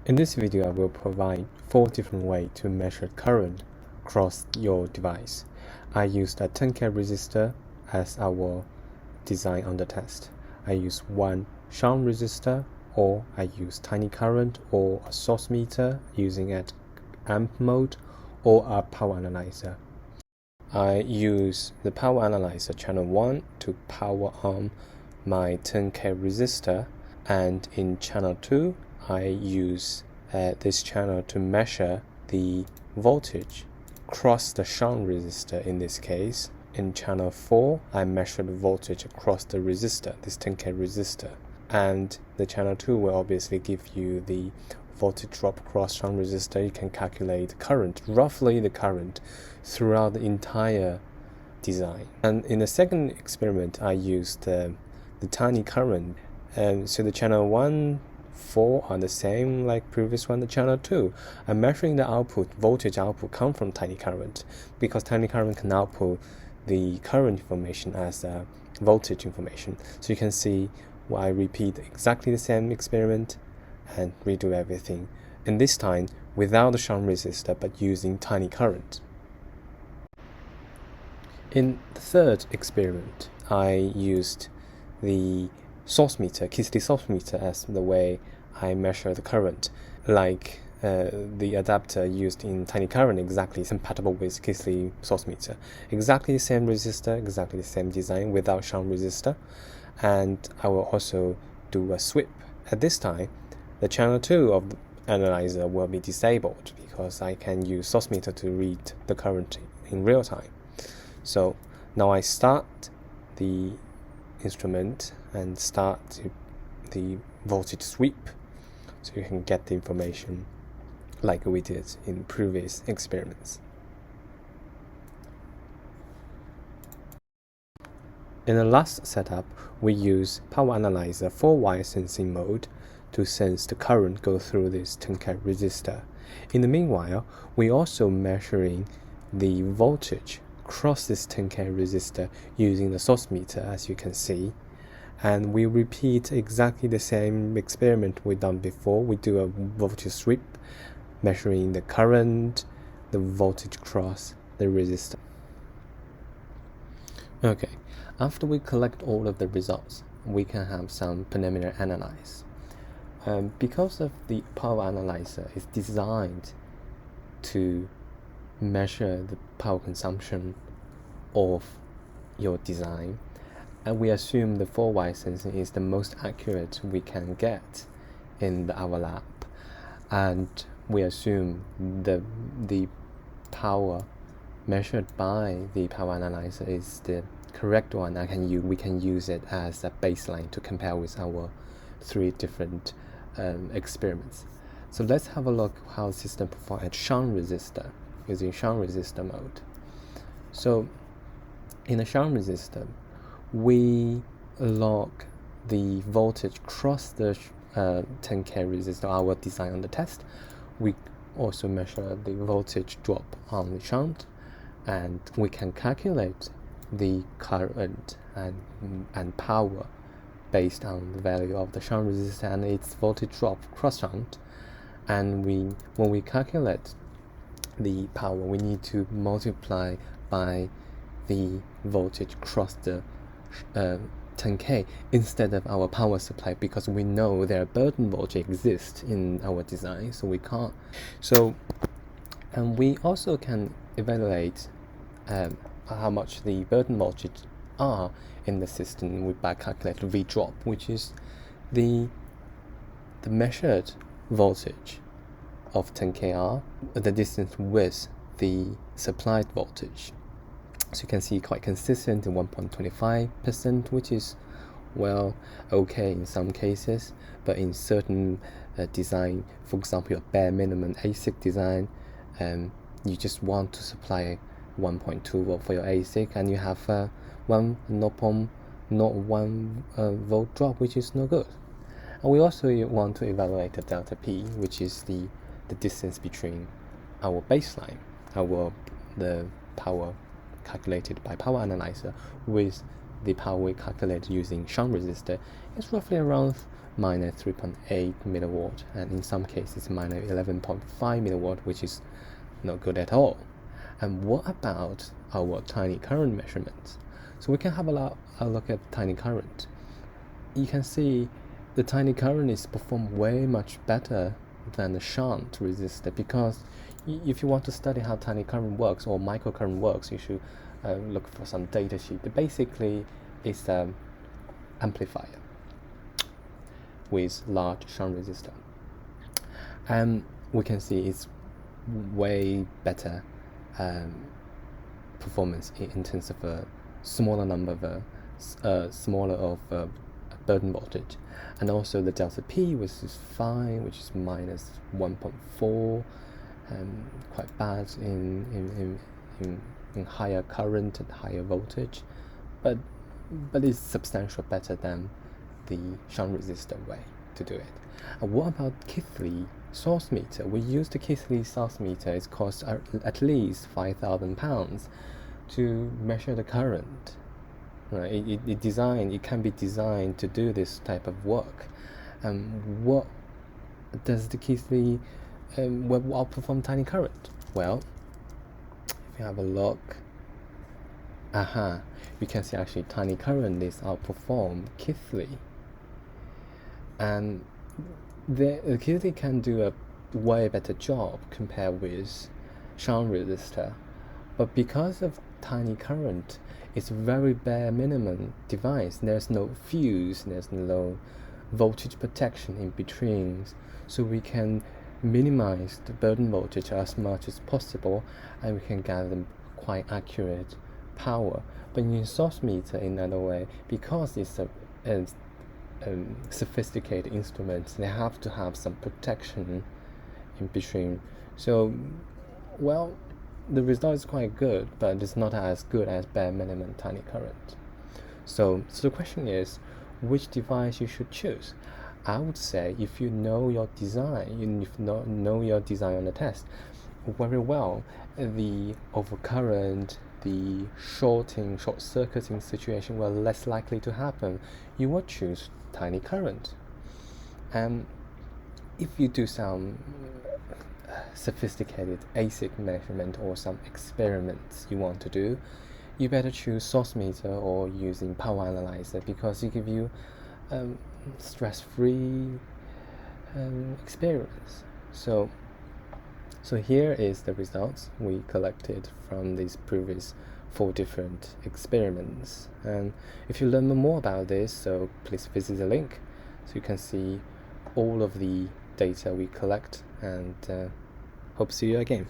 In this video, I will provide 4 different ways to measure current across your device. I used a 10K resistor as our design on the test. I use one shunt resistor, or I use tinyCurrent or a source meter using at amp mode, or a power analyzer. I use the power analyzer channel 1 to power on my 10K resistor, and in channel 2 I use this channel to measure the voltage across the shunt resistor. In this case, in channel 4 I measure the voltage across the resistor, this 10K resistor, and the channel 2 will obviously give you the voltage drop across shunt resistor. You can calculate the current, roughly the current throughout the entire design. And in the second experiment I used the tinyCurrent, and so the channel 1, 4 are the same like previous one. The channel 2, I'm measuring the output, voltage output come from tinyCurrent, because tinyCurrent can output the current information as voltage information. So you can see I repeat exactly the same experiment and redo everything, and this time without the shunt resistor but using tinyCurrent. In the third experiment, I used the source meter, Kisley source meter, as the way I measure the current, like the adapter used in tinyCurrent, exactly compatible with Kisley source meter. Exactly the same resistor, exactly the same design without shunt resistor. And I will also do a sweep. At this time, the channel 2 of the analyzer will be disabled because I can use source meter to read the current in real time. So now I start the instrument and start the voltage sweep, so you can get the information like we did in previous experiments. In the last setup, we use power analyzer 4-wire sensing mode to sense the current go through this 10K resistor. In the meanwhile, we also measuring the voltage across this 10K resistor using the source meter, as you can see. And we repeat exactly the same experiment we done before. We do a voltage sweep, measuring the current, the voltage across the resistor. Okay, after we collect all of the results, we can have some preliminary analysis. Because of the power analyzer is designed to measure the power consumption of your design, and we assume the 4-wire sensing is the most accurate we can get in our lab, and we assume the power measured by the power analyzer is the correct one. We can use it as a baseline to compare with our 3 different experiments. So let's have a look how the system performs at shunt resistor using shunt resistor mode. So in the shunt resistor, we log the voltage across the 10K resistor, our design on the test. We also measure the voltage drop on the shunt, and we can calculate the current and power based on the value of the shunt resistor and its voltage drop cross shunt. And when we calculate the power, we need to multiply by the voltage across the 10K instead of our power supply, because we know their burden voltage exists in our design, so we can't. And we also can evaluate how much the burden voltage are in the system by calculating V drop, which is the measured voltage of 10kR, the distance with the supplied voltage. So you can see quite consistent in 1.25%, which is well okay in some cases, but in certain design, for example your bare minimum ASIC design, you just want to supply 1.2 volt for your ASIC, and you have 0.01 volt drop, which is no good. And we also want to evaluate the delta P, which is the distance between our baseline, the power calculated by power analyzer with the power we calculate using shunt resistor. It's roughly around minus 3.8 milliwatt, and in some cases minus 11.5 milliwatt, which is not good at all. And what about our tinyCurrent measurements? So we can have a look at tinyCurrent. You can see the tinyCurrent is performed way much better than the shunt resistor, because if you want to study how tinyCurrent works or microcurrent works, you should look for some data sheet. Basically, it's an amplifier with large shunt resistor, and we can see it's way better performance in terms of a smaller number of burden voltage, and also the delta P, which is fine, which is minus 1.4, quite bad in higher current and higher voltage, but it's substantially better than the shunt resistor way to do it. And what about Keithley source meter? We used the Keithley source meter. It costs at least £5,000 to measure the current. It can be designed to do this type of work. What does the Keithley outperform tinyCurrent? Well, if you have a look, you can see actually tinyCurrent is outperform Keithley, and the Keithley can do a way better job compared with shunt resistor, but because of tinyCurrent, it's a very bare minimum device. There's no fuse, there's no voltage protection in between, so we can minimize the burden voltage as much as possible, and we can get them quite accurate power. But in source meter, in another way, because it's a sophisticated instrument, they have to have some protection in between. So, well, the result is quite good, but it's not as good as bare minimum tinyCurrent. So the question is, which device you should choose? I would say if you know your design, if you know your design on the test very well, the overcurrent, the short-circuiting situation were less likely to happen. You would choose tinyCurrent. And if you do some sophisticated ASIC measurement or some experiments you want to do, you better choose source meter or using power analyzer, because it gives you stress-free experience. So here is the results we collected from these previous 4 different experiments. And if you learn more about this, so please visit the link so you can see all of the data we collect, and hope to see you again.